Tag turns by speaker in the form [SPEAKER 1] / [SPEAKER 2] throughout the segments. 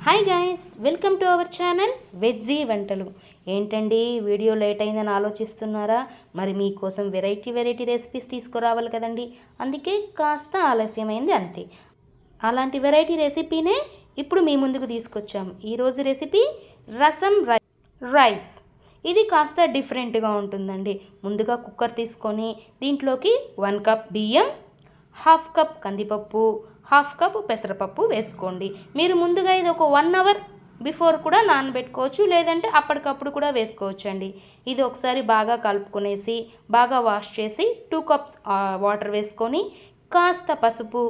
[SPEAKER 1] Hi guys, welcome to our channel veggie వంటలు. ఏంటండి video late అయిందని ఆలోచిస్తున్నారా? మరి మీకోసం వెరైటీ రెసిపీస్ తీసుకురావాలి కదండి. అందుకే కాస్త ఆలస్యమైంది అంతే. అలాంటి వెరైటీ రెసిపీనే ఇప్పుడు మీ ముందుకు తీసుకొచ్చాం. ఈరోజు రెసిపీ రసం రైస్. ఇది కాస్త డిఫరెంట్గా ఉంటుందండి. ముందుగా కుక్కర్ తీసుకొని దీంట్లోకి 1 కప్ బియ్యం, 1/2 కప్ కందిపప్పు, 1/2 కప్ పెసరపప్పు వేసుకోండి. మీరు ముందుగా ఇది ఒక 1 అవర్ బిఫోర్ కూడా నానబెట్టుకోవచ్చు, లేదంటే అప్పటికప్పుడు కూడా వేసుకోవచ్చు అండి. ఇది ఒకసారి బాగా కలుపుకొనేసి బాగా వాష్ చేసి 2 కప్స్ వాటర్ వేసుకొని కాస్త పసుపు,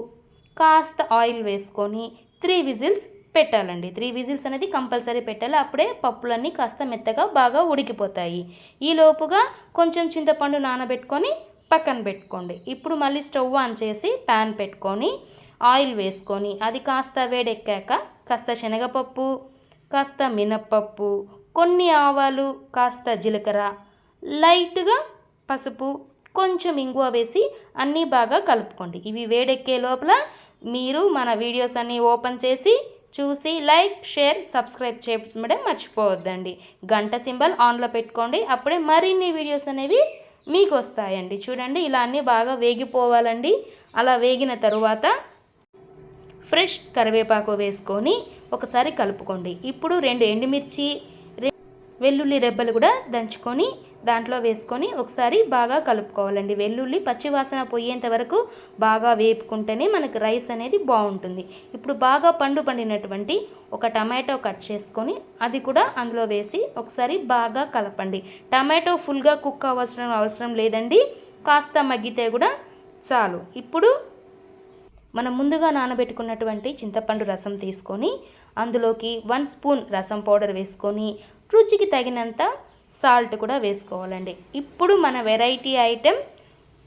[SPEAKER 1] కాస్త ఆయిల్ వేసుకొని 3 విజిల్స్ పెట్టాలండి. 3 విజిల్స్ అనేది కంపల్సరీ పెట్టాలి. అప్పుడే పప్పులన్నీ కాస్త మెత్తగా బాగా ఉడికిపోతాయి. ఈ లోపుగా కొంచెం చింతపండు నానబెట్టుకొని పక్కన పెట్టుకోండి. ఇప్పుడు మళ్ళీ స్టవ్ ఆన్ చేసి ప్యాన్ పెట్టుకొని ఆయిల్ వేసుకొని అది కాస్త వేడెక్కాక కాస్త శనగపప్పు, కాస్త మినప్పప్పు, కొన్ని ఆవాలు, కాస్త జీలకర్ర, లైట్గా పసుపు, కొంచెం ఇంగువ వేసి అన్నీ బాగా కలుపుకోండి. ఇవి వేడెక్కే లోపల మీరు మన వీడియోస్ అన్నీ ఓపెన్ చేసి చూసి లైక్, షేర్, సబ్స్క్రైబ్ చేయడం మర్చిపోవద్దండి. గంట సింబల్ ఆన్లో పెట్టుకోండి. అప్పుడే మరిన్ని వీడియోస్ అనేవి మీకు వస్తాయండి. చూడండి, ఇలా అన్నీ బాగా వేగిపోవాలండి. అలా వేగిన తరువాత ఫ్రెష్ కరివేపాకు వేసుకొని ఒకసారి కలుపుకోండి. ఇప్పుడు 2 ఎండుమిర్చి, వెల్లుల్లి రెబ్బలు కూడా దంచుకొని దాంట్లో వేసుకొని ఒకసారి బాగా కలుపుకోవాలండి. వెల్లుల్లి పచ్చివాసన పోయేంత వరకు బాగా వేపుకుంటేనే మనకు రైస్ అనేది బాగుంటుంది. ఇప్పుడు బాగా పండినటువంటి ఒక టమాటో కట్ చేసుకొని అది కూడా అందులో వేసి ఒకసారి బాగా కలపండి. టమాటో ఫుల్గా కుక్ అవసరం లేదండి, కాస్త మగ్గితే కూడా చాలు. ఇప్పుడు మనం ముందుగా నానబెట్టుకున్నటువంటి చింతపండు రసం తీసుకొని అందులోకి 1 స్పూన్ రసం పౌడర్ వేసుకొని రుచికి తగినంత సాల్ట్ కూడా వేసుకోవాలండి. ఇప్పుడు మన వెరైటీ ఐటెం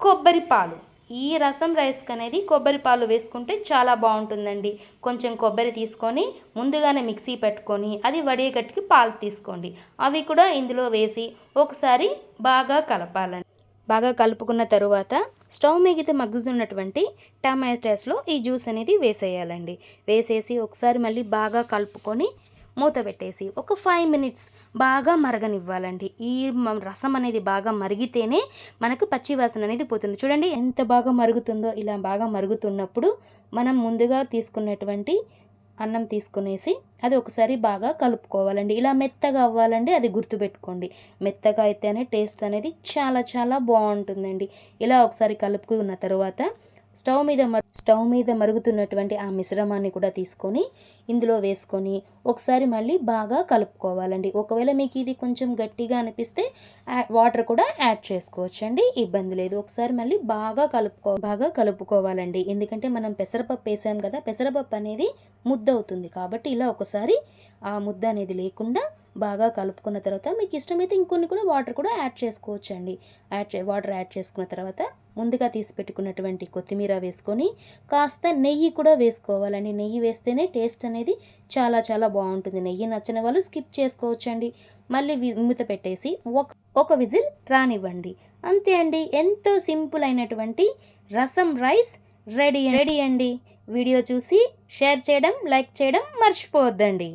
[SPEAKER 1] కొబ్బరి పాలు. ఈ రసం రైస్కి అనేది కొబ్బరి పాలు వేసుకుంటే చాలా బాగుంటుందండి. కొంచెం కొబ్బరి తీసుకొని ముందుగానే మిక్సీ పెట్టుకొని అది వడియగట్టుకి పాలు తీసుకోండి. అవి కూడా ఇందులో వేసి ఒకసారి బాగా కలపాలండి. బాగా కలుపుకున్న తరువాత స్టవ్ మీద మగ్గుతున్నటువంటి టమాటాస్లో ఈ జ్యూస్ అనేది వేసేయాలండి. వేసేసి ఒకసారి మళ్ళీ బాగా కలుపుకొని మూత పెట్టేసి ఒక 5 మినిట్స్ బాగా మరగనివ్వాలండి. ఈ రసం అనేది బాగా మరిగితేనే మనకు పచ్చివాసన అనేది పోతుంది. చూడండి ఎంత బాగా మరుగుతుందో. ఇలా బాగా మరుగుతున్నప్పుడు మనం ముందుగా తీసుకున్నటువంటి అన్నం తీసుకునేసి అది ఒకసారి బాగా కలుపుకోవాలండి. ఇలా మెత్తగా అవ్వాలండి, అది గుర్తుపెట్టుకోండి. మెత్తగా అయితేనే టేస్ట్ అనేది చాలా చాలా బాగుంటుందండి. ఇలా ఒకసారి కలుపుకున్న తర్వాత స్టవ్ మీద మరుగుతున్నటువంటి ఆ మిశ్రమాన్ని కూడా తీసుకొని ఇందులో వేసుకొని ఒకసారి మళ్ళీ బాగా కలుపుకోవాలండి. ఒకవేళ మీకు ఇది కొంచెం గట్టిగా అనిపిస్తే వాటర్ కూడా యాడ్ చేసుకోవచ్చండి, ఇబ్బంది లేదు. ఒకసారి మళ్ళీ బాగా కలుపుకోవాలండి. ఎందుకంటే మనం పెసరపప్పు వేసాం కదా, పెసరపప్పు అనేది ముద్ద అవుతుంది. కాబట్టి ఇలా ఒకసారి ఆ ముద్ద అనేది లేకుండా బాగా కలుపుకున్న తర్వాత మీకు ఇష్టమైతే ఇంకొన్ని కూడా వాటర్ కూడా యాడ్ చేసుకోవచ్చండి. వాటర్ యాడ్ చేసుకున్న తర్వాత ముందుగా తీసి పెట్టుకున్నటువంటి కొత్తిమీర వేసుకొని కాస్త నెయ్యి కూడా వేసుకోవాలండి. నెయ్యి వేస్తేనే టేస్ట్ అనేది చాలా చాలా బాగుంటుంది. నెయ్యి నచ్చని వాళ్ళు స్కిప్ చేసుకోవచ్చండి. మళ్ళీ మూత పెట్టేసి ఒక విజిల్ రానివ్వండి. అంతే అండి, ఎంతో సింపుల్ అయినటువంటి రసం రైస్ రెడీ అండి. వీడియో చూసి షేర్ చేయడం, లైక్ చేయడం మర్చిపోవద్దండి.